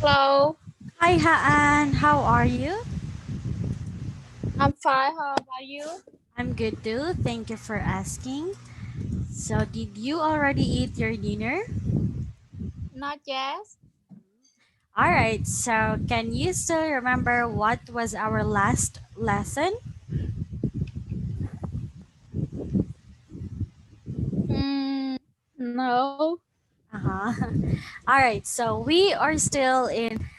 Hello, Hi, Haan. How are you? I'm fine. How about you? I'm good too. Thank you for asking. So, did you already eat your dinner? Not yet. All right. So, can you still remember what was our last lesson? Hmm. No. Uh-huh. All right. So, we are still in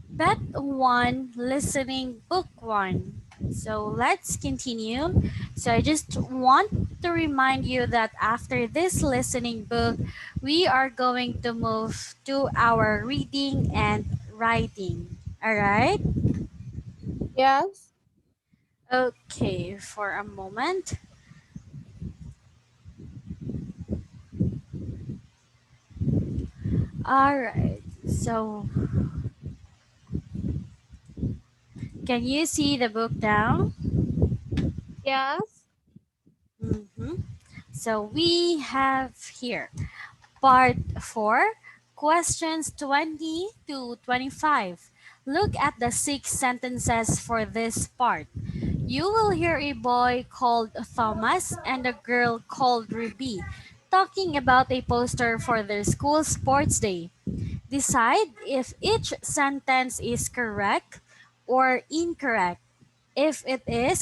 Bet 1 listening book 1. So, let's continue. So, I just want to remind you that after this listening book, we are going to move to our reading and writing. All right? Yes. Okay, for a moment. All right. So, can you see the book down? Yes. Mm-hmm. So, we have here Part 4, questions 20 to 25. Look at the six sentences for this part. You will hear a boy called Thomas and a girl called Ruby talking about a poster for their school sports day. Decide if each sentence is correct or incorrect. If it is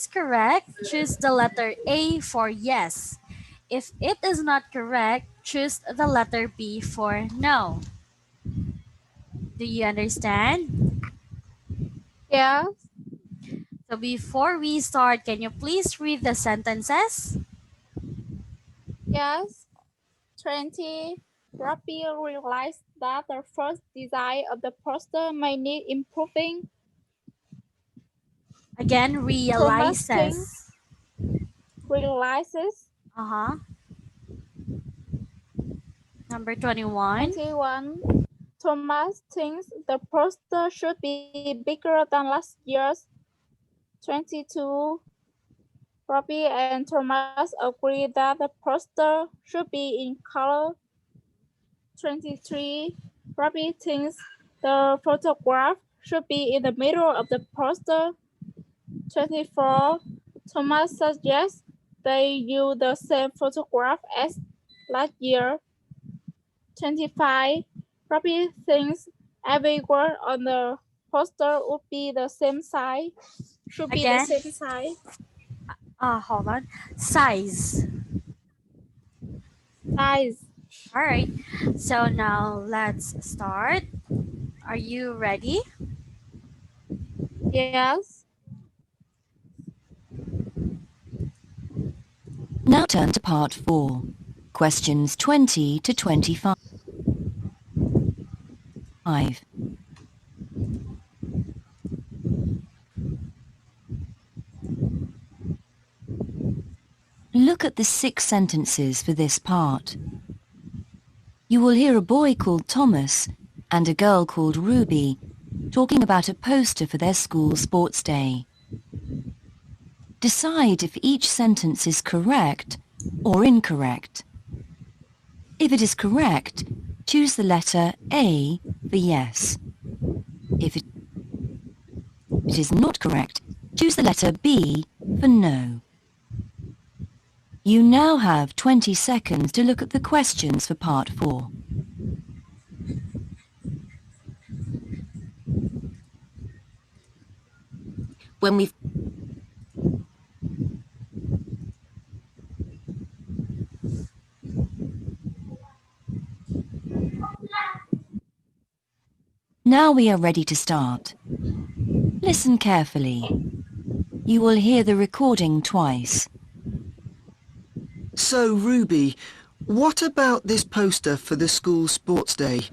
correct, choose the letter A for yes. If it is not correct, choose the letter B for no. Do you understand? Yes. So before we start, can you please read the sentences? Yes. 20. Robbie realized that the first design of the poster may need improving. Again, Thomas thinks, realizes. realizes. Uh-huh. Number 21. 21. Thomas thinks the poster should be bigger than last year's. 22. Robbie and Thomas agree that the poster should be in color. 23. Robbie thinks the photograph should be in the middle of the poster. 24. Thomas suggests they use the same photograph as last year. 25. Robbie thinks every word on the poster would be the same size. Should be the Again, same size. hold on. Size. Size. All right. So now let's start. Are you ready? Yes. Now turn to part 4, questions 20 to 25. Look at the 6 sentences for this part. You will hear a boy called Thomas and a girl called Ruby talking about a poster for their school sports day. Decide if each sentence is correct or incorrect. If it is correct, choose the letter A for yes. If it is not correct, choose the letter B for no. You now have 20 seconds to look at the questions for part 4. When we've Now we are ready to start. Listen carefully. You will hear the recording twice. So, Ruby, what about this poster for the school sports day?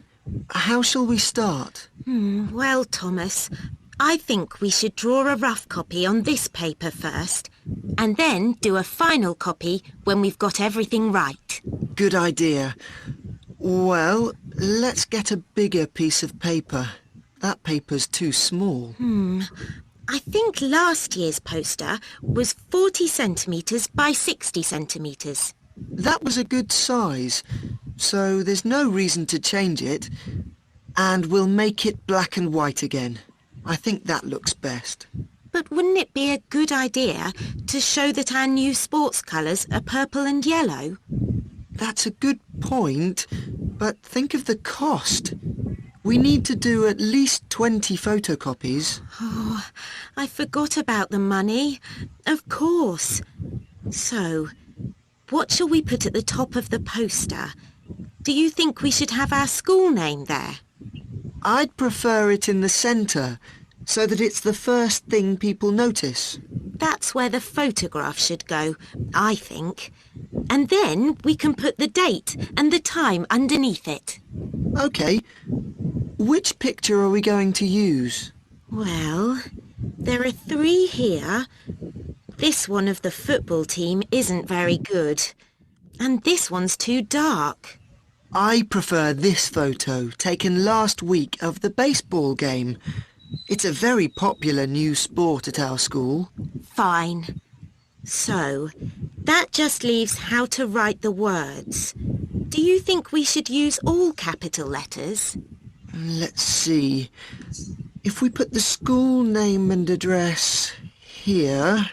How shall we start? Well, Thomas, I think we should draw a rough copy on this paper first, and then do a final copy when we've got everything right. Good idea. Well, let's get a bigger piece of paper. That paper's too small. I think last year's poster was 40 centimetres by 60 centimetres. That was a good size, so there's no reason to change it. And we'll make it black and white again. I think that looks best. But wouldn't it be a good idea to show that our new sports colours are purple and yellow? That's a good point, but think of the cost. We need to do at least 20 photocopies. Oh, I forgot about the money. Of course. So, what shall we put at the top of the poster? Do you think we should have our school name there? I'd prefer it in the centre, so that it's the first thing people notice. That's where the photograph should go, I think. And then we can put the date and the time underneath it. OK. Which picture are we going to use? Well, there are 3 here. This one of the football team isn't very good. And this one's too dark. I prefer this photo taken last week of the baseball game. It's a very popular new sport at our school. Fine. So, that just leaves how to write the words. Do you think we should use all capital letters? Let's see. If we put the school name and address here,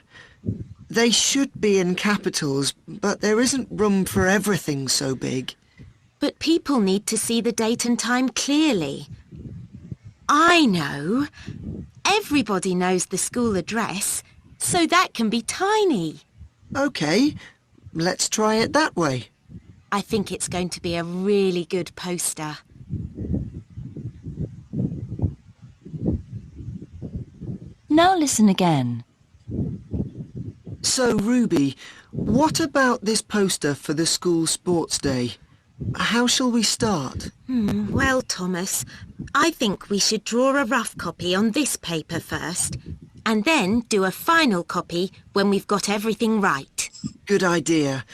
they should be in capitals, but there isn't room for everything so big. But people need to see the date and time clearly. I know. Everybody knows the school address, so that can be tiny. OK, let's try it that way. I think it's going to be a really good poster. Now listen again. So, Ruby, what about this poster for the school sports day? How shall we start? Well, Thomas, I think we should draw a rough copy on this paper first, and then do a final copy when we've got everything right. Good idea.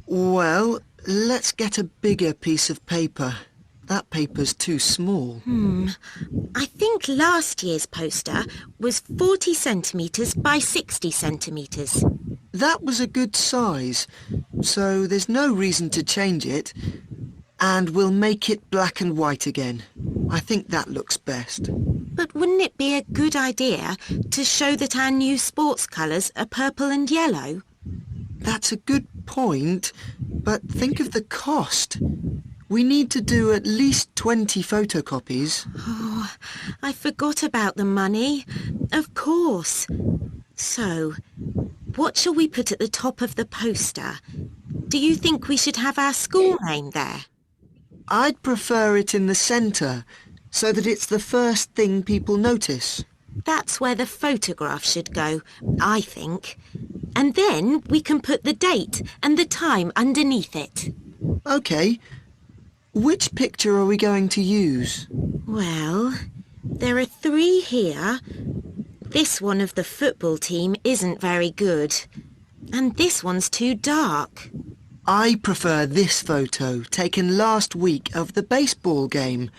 Well, let's get a bigger piece of paper. That paper's too small. I think last year's poster was 40 centimetres by 60 centimetres. That was a good size, so there's no reason to change it. And we'll make it black and white again. I think that looks best. But wouldn't it be a good idea to show that our new sports colours are purple and yellow? That's a good point, but think of the cost. We need to do at least 20 photocopies. Oh, I forgot about the money. Of course. So, what shall we put at the top of the poster? Do you think we should have our school name there? I'd prefer it in the centre, so that it's the first thing people notice. That's where the photograph should go, I think. And then we can put the date and the time underneath it. OK. Which picture are we going to use? Well, there are 3 here. This one of the football team isn't very good. And this one's too dark. I prefer this photo taken last week of the baseball game.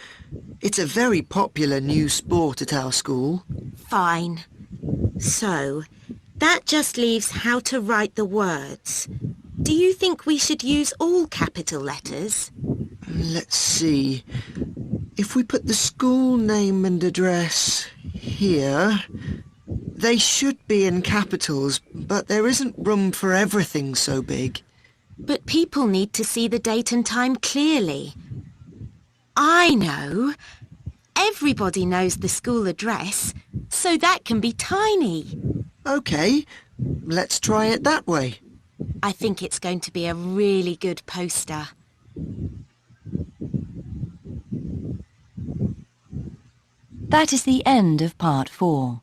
It's a very popular new sport at our school. Fine. So, that just leaves how to write the words. Do you think we should use all capital letters? Let's see. If we put the school name and address here, they should be in capitals, but there isn't room for everything so big. But people need to see the date and time clearly. I know. Everybody knows the school address, so that can be tiny. OK, let's try it that way. I think it's going to be a really good poster. That is the end of part 4.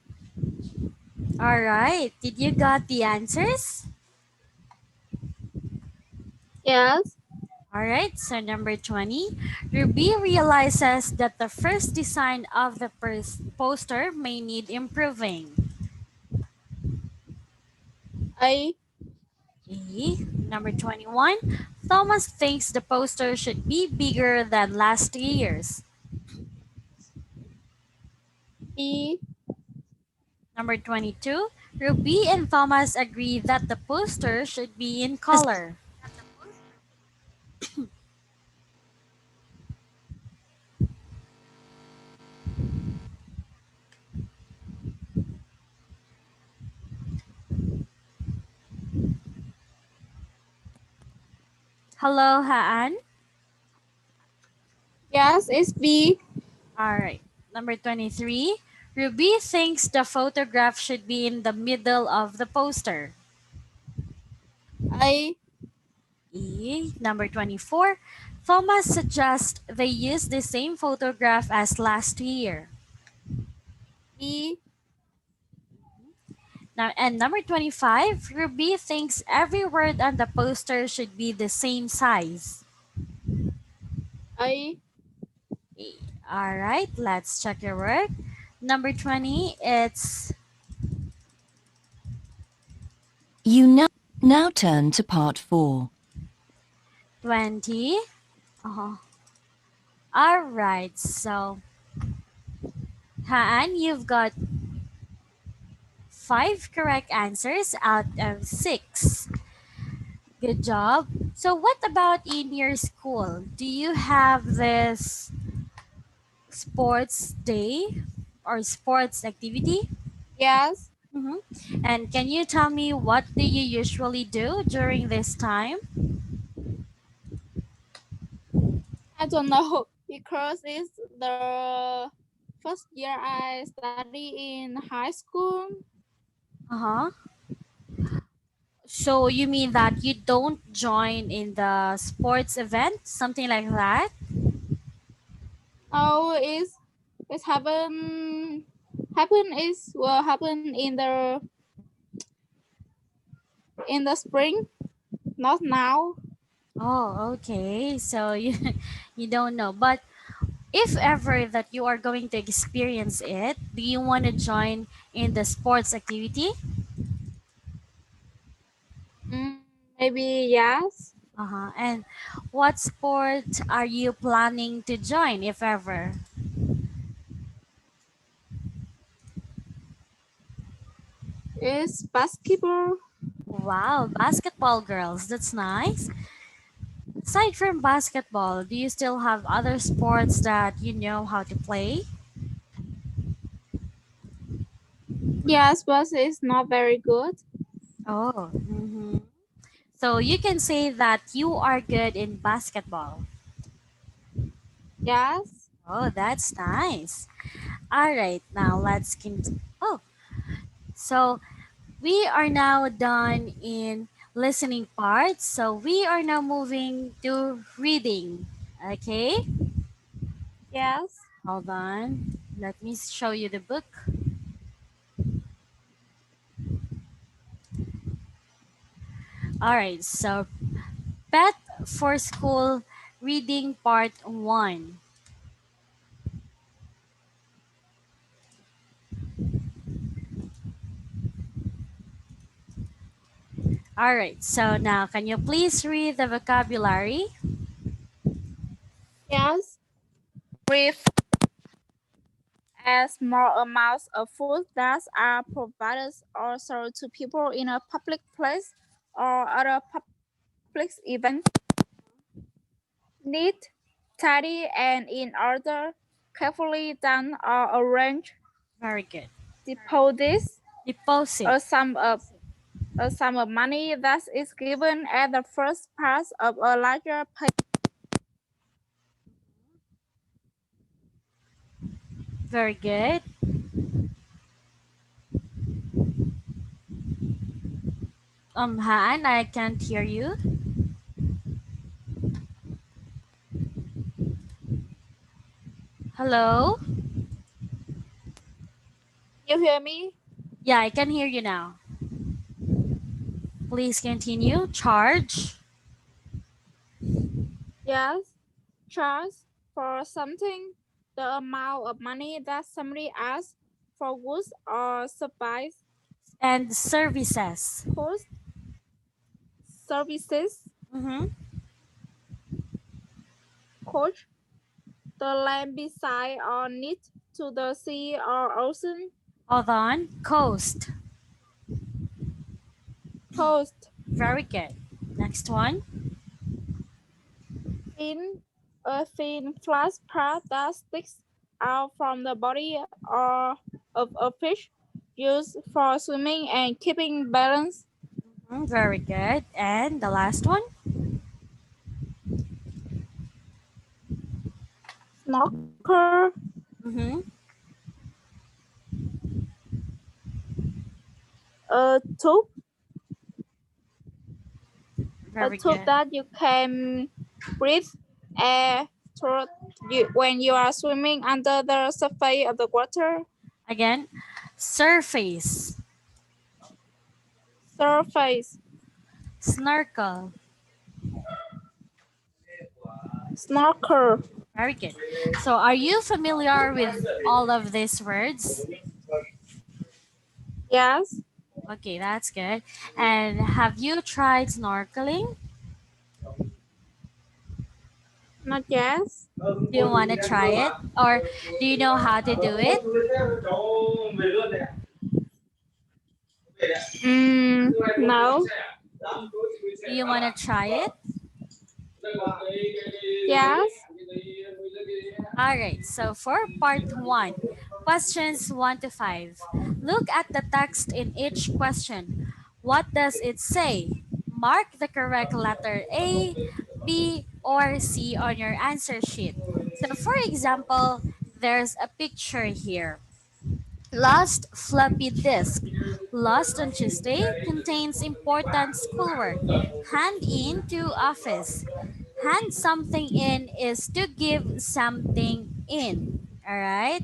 All right. Did you got the answers? Yes. All right. So number 20, Ruby realizes that the first design of the poster may need improving. A. Number 21, Thomas thinks the poster should be bigger than last year's. B. Number 22, Ruby and Thomas agree that the poster should be in color. Hello, Haan. Yes, it's B. All right. Number 23. Ruby thinks the photograph should be in the middle of the poster. A. E. Number 24. Thomas suggests they use the same photograph as last year. B. Now, and number 25. Ruby thinks every word on the poster should be the same size. A. E. All right, let's check your work. Number 20, it's You now turn to part 4. 20. Uh-huh. All right, so Haan, you've got 5 correct answers out of 6. Good job. So, what about in your school? Do you have this sports day or sports activity? Yes. Mm-hmm. And can you tell me what do you usually do during this time? I don't know because it's the first year I study in high school. Uh-huh. So you mean that you don't join in the sports event, something like that? Oh, it's happen is will happen in the spring, not now. Oh, okay. So you you don't know. But if ever that you are going to experience it, do you want to join in the sports activity? Mm, maybe yes. Uh-huh. And what sport are you planning to join if ever? It's basketball. Wow, basketball girls. That's nice. Aside from basketball, do you still have other sports that you know how to play? Yes, but it's not very good. Oh, so you can say that you are good in basketball. Yes. Oh, that's nice. All right, now let's continue. Oh, so we are now done in listening part. So we are now moving to reading. Okay, Yes. hold on. Let me show you the book. All right, so Pet for School Reading Part 1. All right, so now can you please read the vocabulary? Yes. Brief as small amounts of food that are provided or sold to people in a public place or other public event. Neat, tidy, and in order, carefully done or arranged. Very good. Deposits Deposit. a sum of money that is given at the first part of a larger payment. Very good. Han, I can't hear you. Hello? You hear me? Yeah, I can hear you now. Please continue. Charge. Yes. Charge for something the amount of money that somebody asks for goods or supplies. And services. Cost, services, Mm-hmm. coach, the land beside or near to the sea or ocean. Hold on. Coast. Coast, Very good. Next one. thin, a thin flat part that sticks out from the body or of a fish, used for swimming and keeping balance. Very good. And the last one. snorkel, Mm-hmm. a tube, a Very tube good. that you can breathe air through you when you are swimming under the surface of the water. Again, surface, Surface, snorkel. snorkel. Very good. So, are you familiar with all of these words? Yes, Okay, that's good. And have you tried snorkeling? not yes. Do you want to try it? Or do you know how to do it? No. Do you want to try it? Yes, All right, so for part one, questions 1 to 5, look at the text in each question. What does it say? Mark the correct letter A, B, or C on your answer sheet. So, for example, there's a picture here. Lost floppy disk. Lost on Tuesday contains important schoolwork. Hand in to office. Hand something in is to give something in. Alright?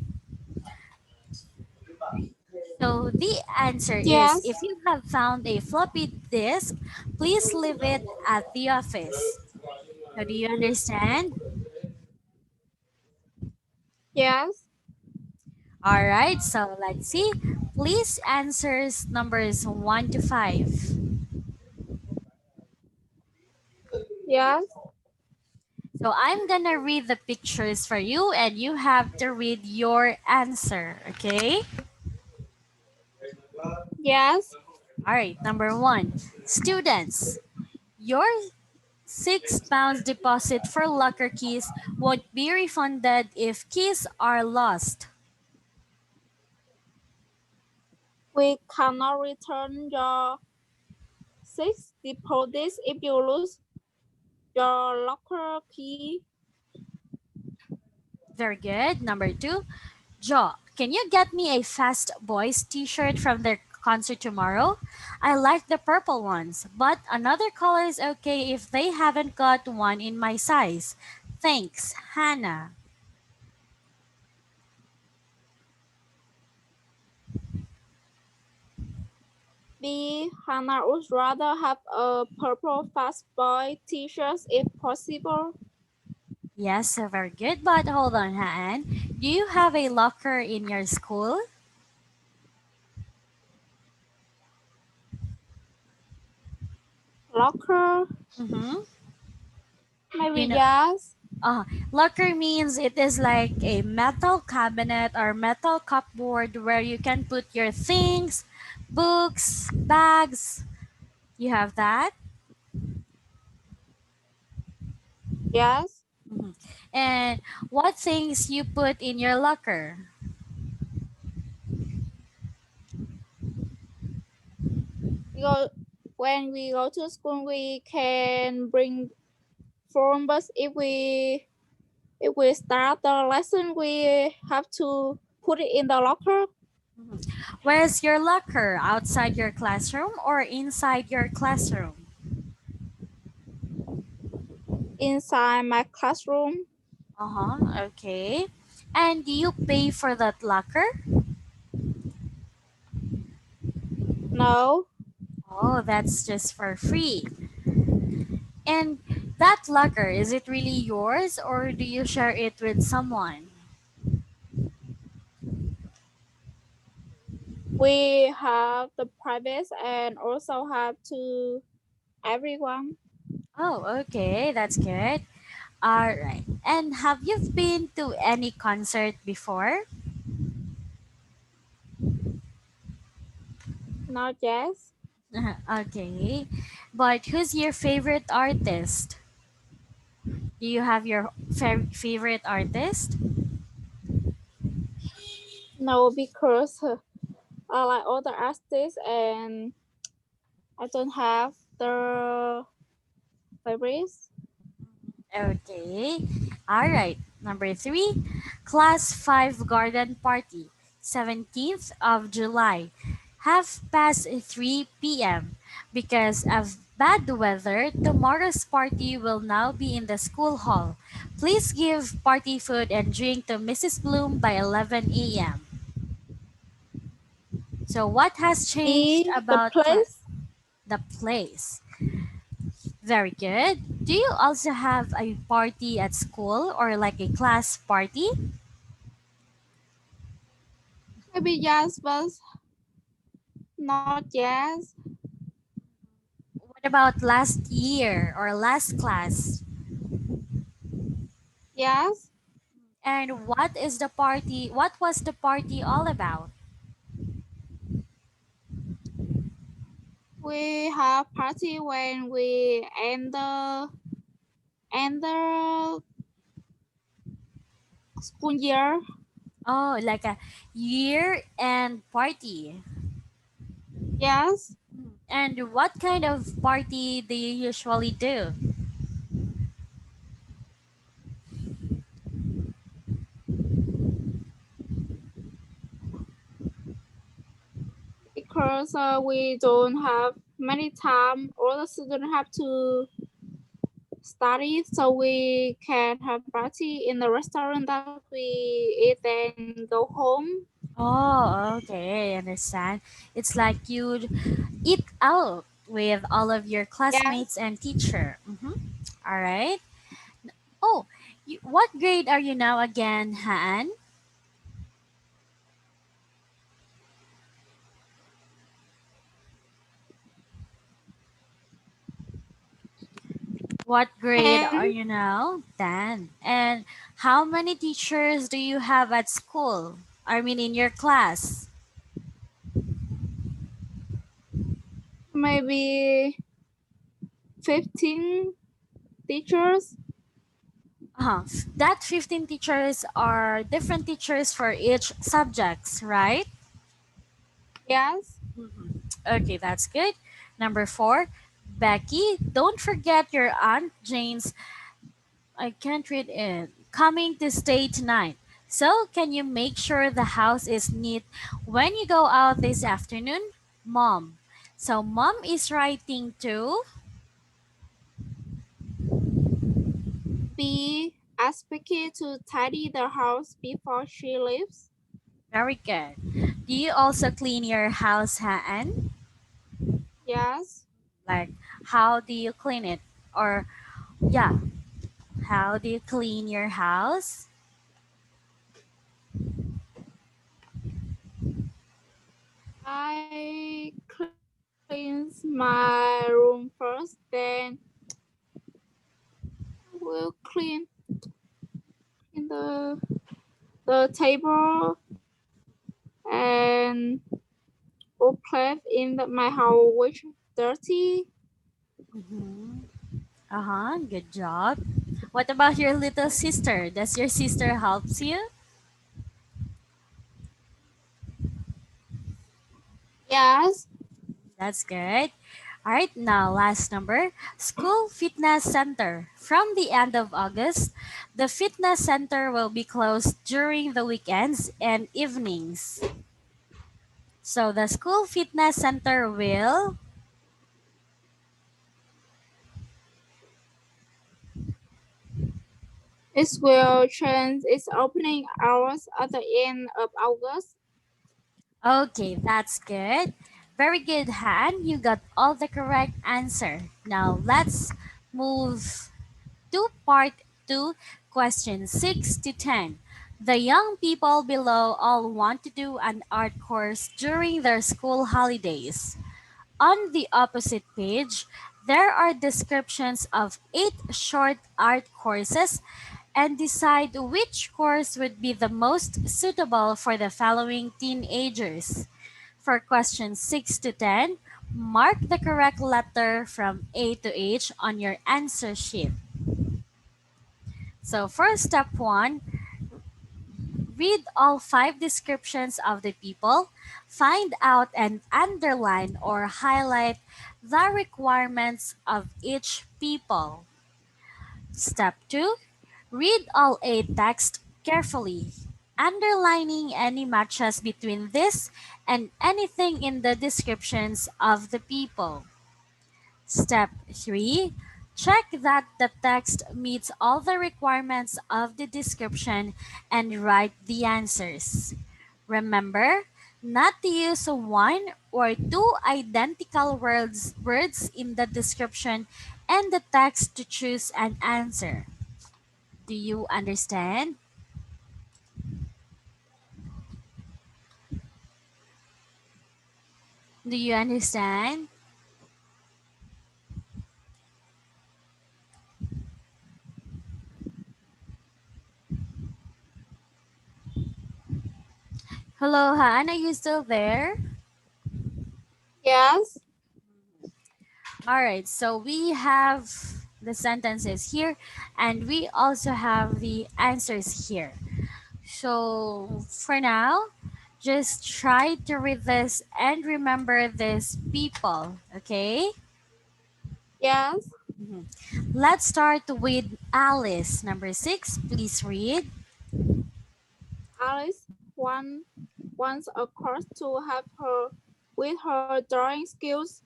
So the answer is yes, if you have found a floppy disk, please leave it at the office. So do you understand? yes, Alright, so let's see. Please answers numbers 1 to 5. yes, So I'm gonna read the pictures for you and you have to read your answer, okay? yes. All right, number one, students, your £6 deposit for locker keys won't be refunded if keys are lost. We cannot return your six deposits if you lose your locker key. Very good. Number two, Joe, can you get me a Fast Boys t-shirt from their concert tomorrow? I like the purple ones, but another color is okay if they haven't got one in my size. Thanks, Hannah. B. Hannah would rather have a purple Fast Boy t-shirt if possible. Yes, so very good. But hold on, Haan. Do you have a locker in your school? Locker, Mm-hmm. maybe You know, yes. locker means it is like a metal cabinet or metal cupboard where you can put your things, books, bags. You have that? Yes. Mhm. And what things you put in your locker? We go, when we go to school, we can bring phone, but if we start the lesson, we have to put it in the locker Where's your locker? Outside your classroom or inside your classroom? inside my classroom. Uh-huh, okay. And do you pay for that locker? No, Oh, that's just for free. And that locker, is it really yours or do you share it with someone? we have the private and also have to everyone. Oh, okay, that's good. All right. And have you been to any concert before? Not yes. Okay. But who's your favorite artist? Do you have your favorite artist? No, because I like other artists and I don't have the favorites. Okay. All right. Number 3, Class 5 Garden Party, 17th of July, half past 3 p.m. Because of bad weather, tomorrow's party will now be in the school hall. Please give party food and drink to Mrs. Bloom by 11 a.m. So, what has changed B. The about place. the place? Very good. Do you also have a party at school or like a class party? Maybe yes, but not yes. What about last year or last class? Yes. And what is the party? What was the party all about? We have party when we end the school year. Oh, like a year end party. Yes. And what kind of party do you usually do? Because we don't have many time. All the students have to study, so we can have party in the restaurant that we eat and go home. Oh, okay, I understand. It's like you'd eat out with all of your classmates Yes. and teacher. All right. Oh, what grade are you now again, Han? What grade are And you now? 10. And how many teachers do you have at school? I mean, in your class? maybe 15 teachers. That 15 teachers are different teachers for each subjects, right? Yes. Okay, that's good. Number 4, Becky, don't forget your Aunt Jane's, I can't read it, coming to stay tonight. So, can you make sure the house is neat when you go out this afternoon? Mom. So, mom is writing to. B. Ask Becky to tidy the house before she leaves. Very good. Do you also clean your house, Han? Yes. Like, how do you clean it? Or, yeah, how do you clean your house? I cleanse my room first, then we'll clean the table and all plate in my house which dirty. Mm-hmm. Good job. What about your little sister? Does your sister helps you? Yes. That's good. All right, now last number. School Fitness Center. From the end of August, the fitness center will be closed during the weekends and evenings. So the school fitness center will. It will change its opening hours at the end of August. Okay, that's good. Very good, Han. You got all the correct answer. Now let's move to part 2, questions 6 to 10. The young people below all want to do an art course during their school holidays. On the opposite page, there are descriptions of 8 short art courses and decide which course would be the most suitable for the following teenagers. For questions 6 to 10, mark the correct letter from A to H on your answer sheet. So for step 1, read all 5 descriptions of the people, find out and underline or highlight the requirements of each people. Step 2, Read all eight texts carefully, underlining any matches between this and anything in the descriptions of the people. Step 3. Check that the text meets all the requirements of the description and write the answers. Remember, not to use one or two identical words in the description and the text to choose an answer. Do you understand? Do you understand? Hello, Han, are you still there? Yes. All right, so we have the sentences here and we also have the answers here. So for now, just try to read this and remember these people, okay? Yes. Mhm. Let's start with Alice. Number 6, please read. Alice wants a course to help her with her drawing skills,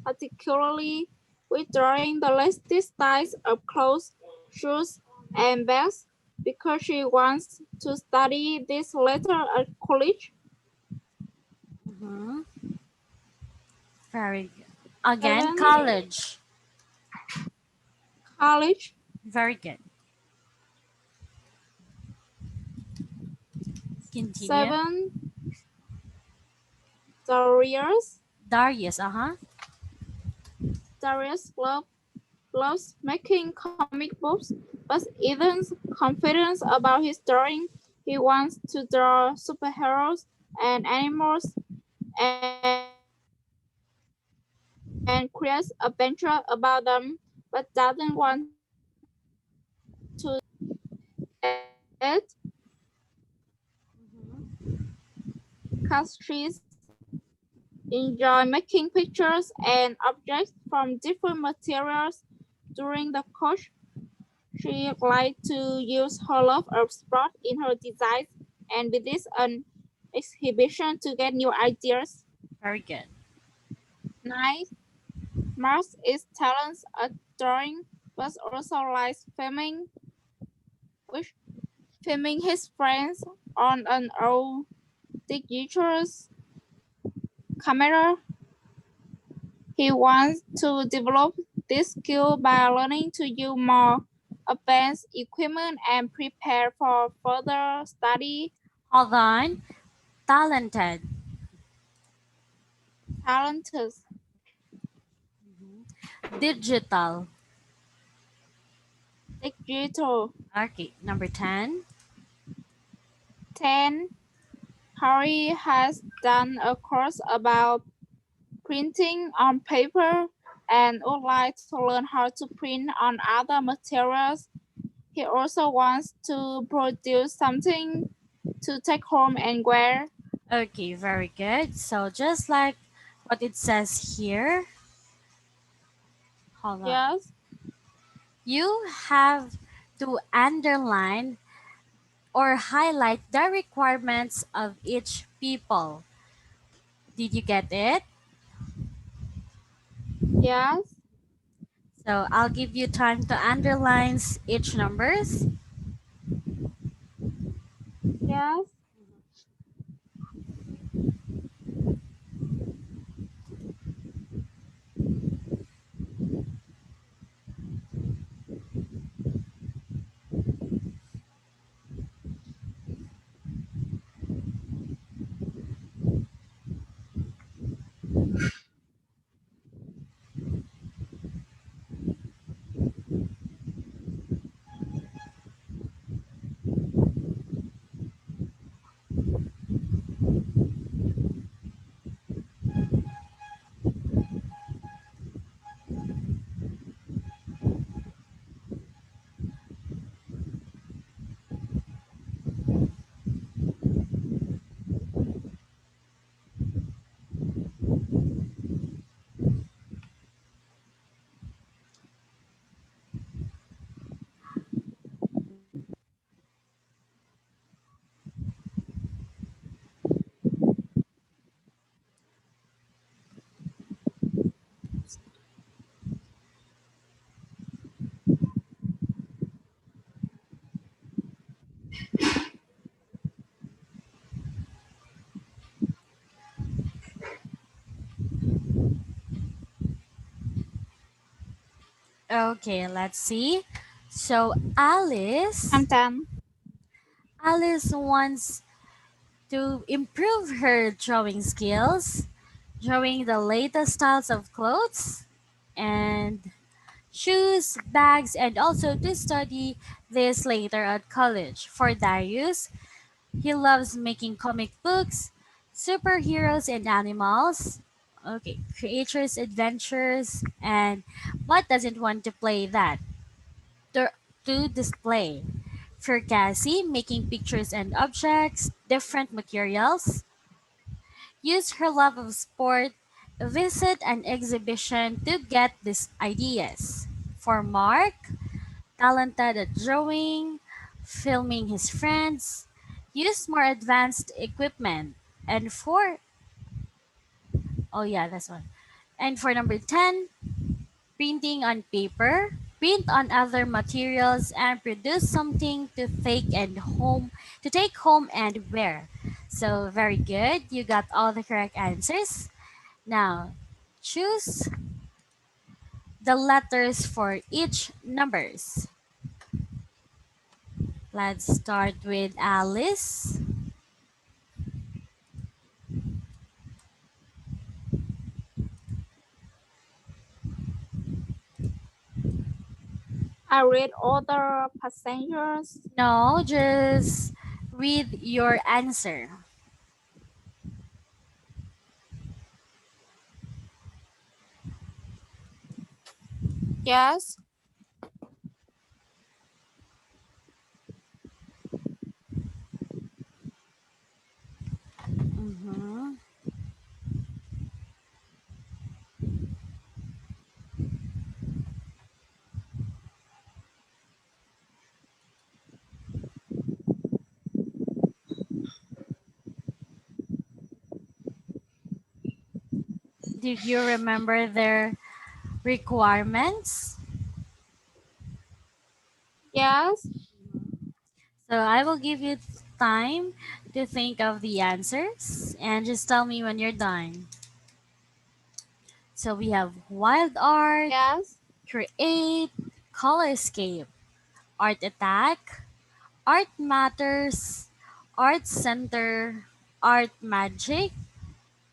particularly with drawing the latest styles of clothes, shoes, and bags, because she wants to study this later at college. Mhm. Very good. Again, 7. college. College. Very good. Continue. 7. Darius. Darius, uh-huh. Darius loves making comic books, but isn't confident about his drawing. He wants to draw superheroes and animals and creates adventure about them, but doesn't want to do that. 8. Castries enjoy making pictures and objects from different materials during the course. She likes to use her love of sport in her designs and visits an exhibition to get new ideas. Very good. 9. Mars is talent at drawing, but also likes which filming his friends on an old digital camera. He wants to develop this skill by learning to use more advanced equipment and prepare for further study. Hold on. Talented. Talented. Digital. Digital. Okay, number 10. 10. Harry has done a course about printing on paper and would like to learn how to print on other materials. He also wants to produce something to take home and wear. Okay, very good. So just like what it says here, hold on. Yes. You have to underline or highlight the requirements of each people. Did you get it? Yes. So I'll give you time to underline each numbers. Yes. Okay, let's see. So Alice I'm done. Alice wants to improve her drawing skills, drawing the latest styles of clothes and shoes, bags, and also to study this later at college. For Darius, he loves making comic books, superheroes and animals, okay, creatures, adventures, and what doesn't want to play that to, to display. For Cassie, making pictures and objects, different materials, use her love of sport, visit an exhibition to get these ideas. For Mark, talented at drawing, filming his friends, use more advanced equipment. And for, oh yeah, that's one. And for number 10, printing on paper, print on other materials and produce something to take home and wear. So very good. You got all the correct answers. Now, choose the letters for each numbers. Let's start with Alice. I read all the passengers. No, just read your answer. Yes. Mm-hmm. Did you remember their requirements? Yes. So I will give you time to think of the answers and just tell me when you're done. So we have wild art, Yes. create, colorscape, art attack, art matters, art center, art magic,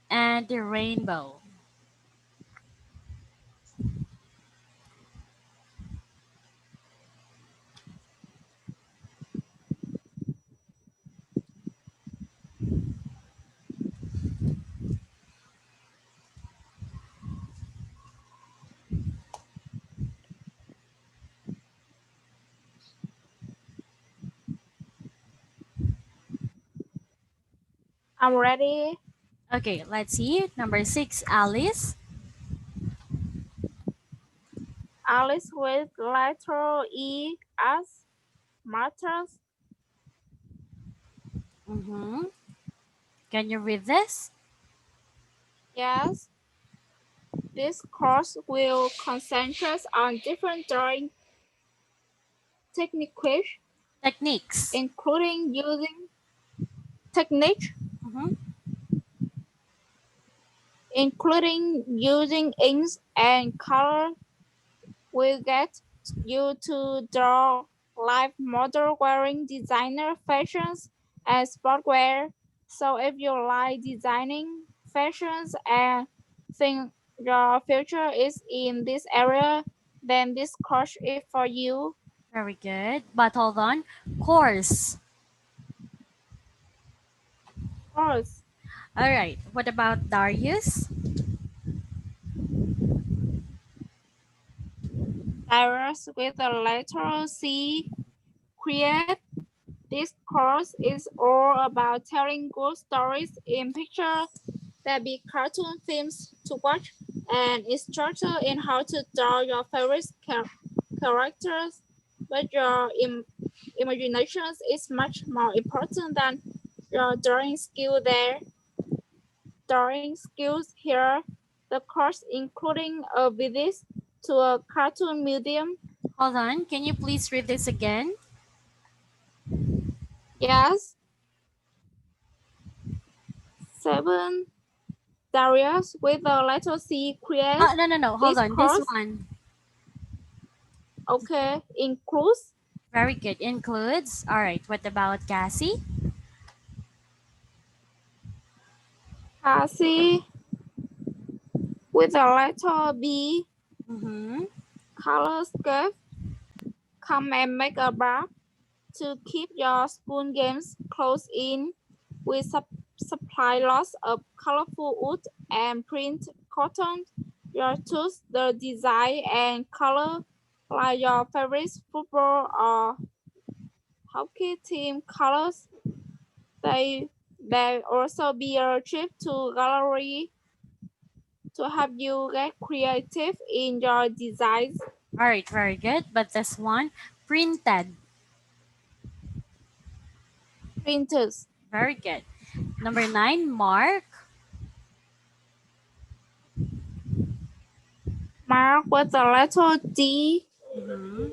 and the rainbow. I'm ready. Okay, let's see. Number 6, Alice. Alice with letter E as matters. Mm-hmm. Can you read this? Yes. This course will concentrate on different drawing techniques, Techniques. including using techniques, Mm-hmm. including using inks and color. Will get you to draw live model wearing designer fashions and sportwear. So if you like designing fashions and think your future is in this area, then this course is for you. Very good. But hold on. Course. Course. All right. What about Darius? Diverse with the letter C. Create. This course is all about telling good stories in picture that be cartoon films to watch and instructor in how to draw your favorite characters. But your imagination is much more important than your drawing skill there. Drawing skills here, the course including a visit to a cartoon museum. Hold on. Can you please read this again? Yes. 7. Darius with the letter C create No, no, no. Hold this on. This course. one. Okay, includes Very good. Includes. All right. What about Cassie? Cassie with the letter B. Mm-hmm. Colorscape. Come and make a bar to keep your spoon games close in. We supply lots of colorful wood and print cotton. You choose the design and color like your favorite football or hockey team colors. They there also be a trip to gallery to help you get creative in your designs. All right. Very good. But this one, printed. Printers. Very good. Number 9, Mark. Mark with the letter D Mm-hmm.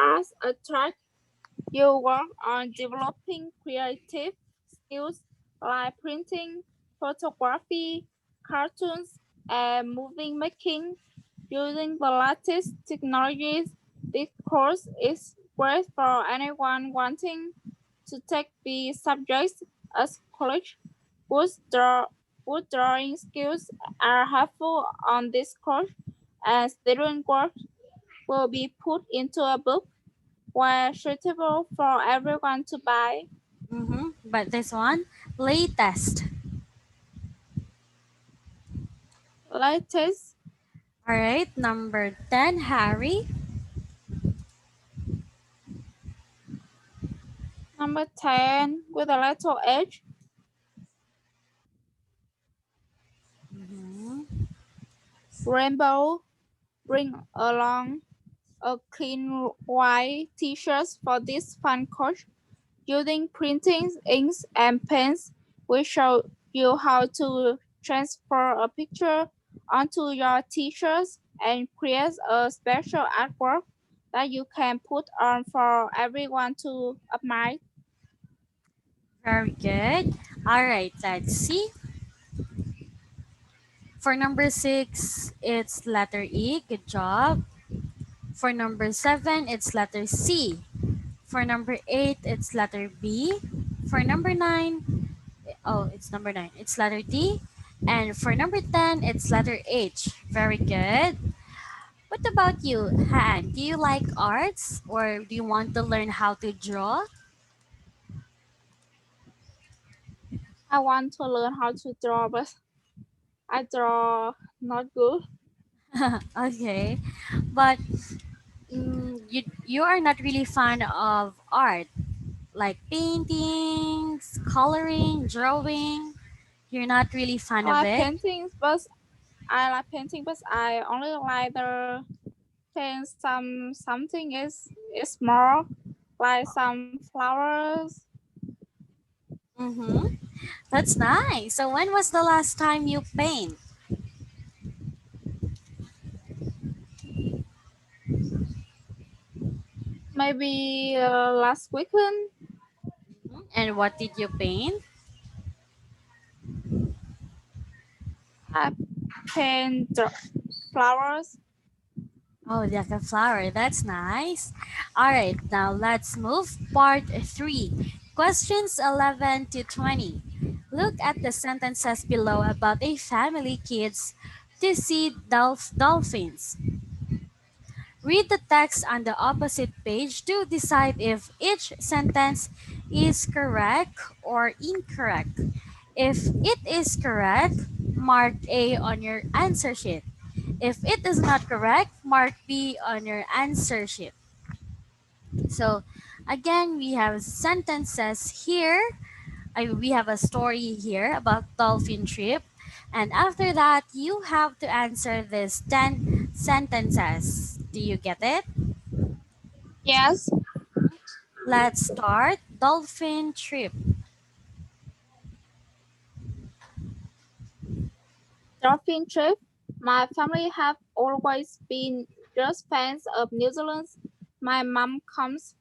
as a track. You work on developing creative skills like printing, photography, cartoons, and movie making using the latest technologies. This course is great for anyone wanting to take the subjects as college. Wood, wood drawing skills are helpful on this course, and student work will be put into a book were suitable for everyone to buy. Mm-hmm. But this one, latest. Latest, All right. Number 10, Harry. number 10, with a letter H, Mm-hmm. rainbow, bring along a clean white t-shirt for this fun course. Using printing, inks, and pens, we show you how to transfer a picture onto your t-shirts and create a special artwork that you can put on for everyone to admire. Very good. All right. Let's see. For number 6, it's letter E. Good job. For number 7, it's letter C. For number 8, it's letter B. For number 9, oh, it's number 9. It's letter D. And for number 10, it's letter H. Very good. What about you, Han? Do you like arts or do you want to learn how to draw? I want to learn how to draw, but I draw not good. Okay. But you are not really fan of art, like paintings, coloring, drawing. You're not really fan I of like it. paintings, but I only like the paint something is small, like some flowers. Mm-hmm. That's nice. So when was the last time you paint? Maybe last weekend Mhm. And what did you paint? I paint flowers. Oh, like a flower. That's nice. All right, now let's move part 3. Questions 11 to 20. Look at the sentences below about a family kids to see dolphins. Read the text on the opposite page to decide if each sentence is correct or incorrect. If it is correct, mark A on your answer sheet. If it is not correct, mark B on your answer sheet. So, again, we have sentences here. We have a story here about dolphin trip. And after that, you have to answer these 10 sentences. Do you get it? Yes, Let's start. Dolphin trip. dolphin trip. My family have always been just fans of New Zealand. My mom comes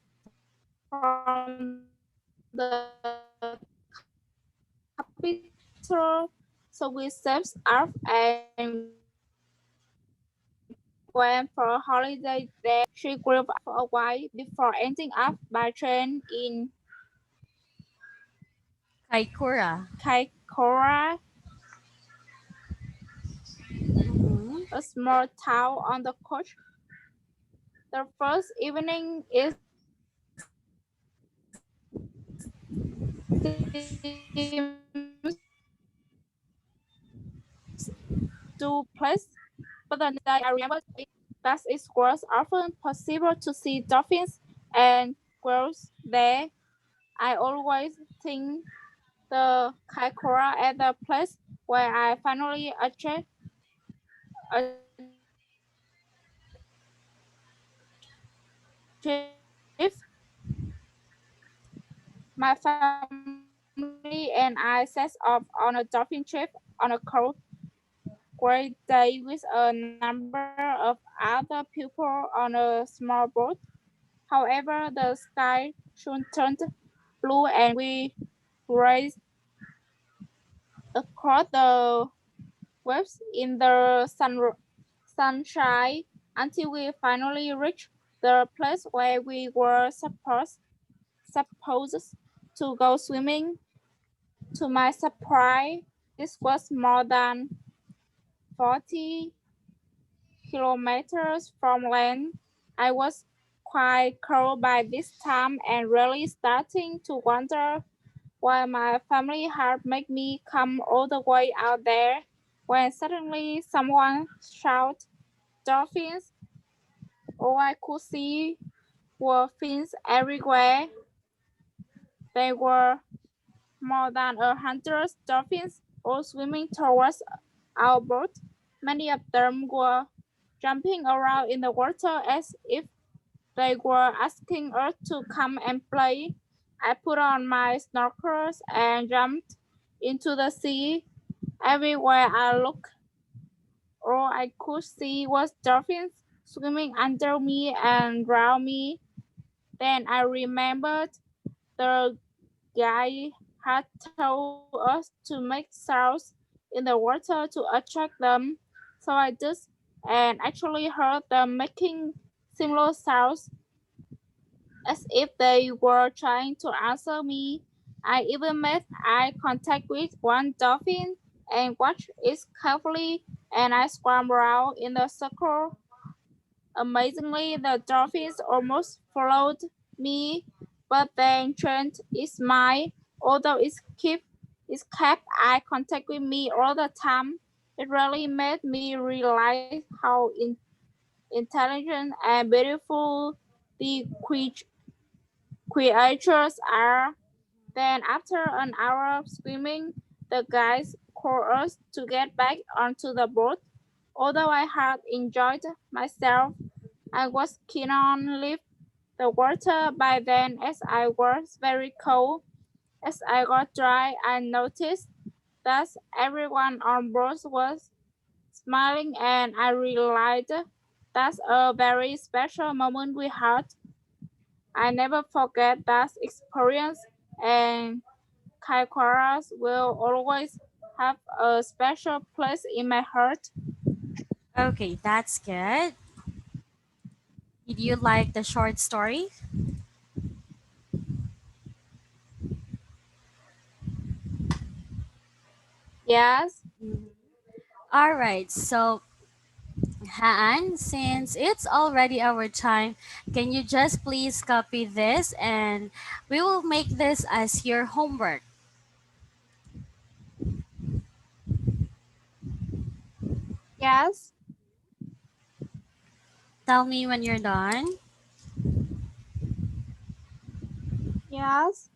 from the capital, so we saved up and went to New Zealand for a week. went for a holiday there. She grew up for a while before ending up by train in Kaikoura. Kaikoura, Mm-hmm. a small town on the coast. The first evening is to place, but the next day I remember that it was often possible to see dolphins and whales there. I always think the Kaikoura at the place where I finally achieved. My family and I set off on a dolphin trip on a cold, great day with a number of other people on a small boat. However, the sky soon turned blue and we raced across the waves in the sunshine until we finally reached the place where we were supposed to go swimming. To my surprise, this was more than 40 kilometers from land. I was quite cold by this time and really starting to wonder why my family had made me come all the way out there when suddenly someone shouted dolphins. All I could see were fins everywhere. There were more than 100 dolphins all swimming towards our boat. Many of them were jumping around in the water as if they were asking us to come and play. I put on my snorkels and jumped into the sea. Everywhere I looked, all I could see was dolphins swimming under me and around me. Then I remembered the guy had told us to make sounds in the water to attract them. So I did and actually heard them making similar sounds as if they were trying to answer me. I even made eye contact with one dolphin and watched it carefully, and I swam around in the circle. Amazingly, the dolphins almost followed me, but then changed its mind. Although it kept eye contact with me all the time, it really made me realize how intelligent and beautiful the creatures are. Then, after an hour of swimming, the guys called us to get back onto the boat. Although I had enjoyed myself, I was keen on leave the water by then as I was very cold. As I got dry, I noticed that everyone on board was smiling and I realized that's a very special moment we had. I never forget that experience and Kaikoras will always have a special place in my heart. Okay, that's good. Did you like the short story? Yes, All right, so Han, since it's already our time, can you just please copy this and we will make this as your homework. yes, Tell me when you're done. yes.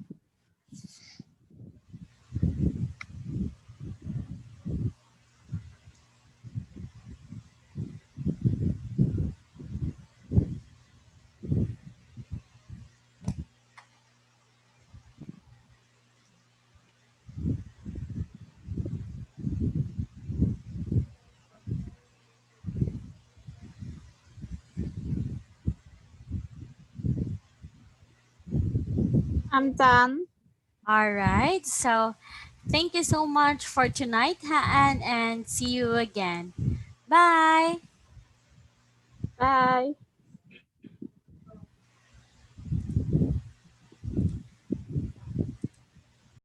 I'm done. All right, so thank you so much for tonight, Han, and see you again. Bye. Bye.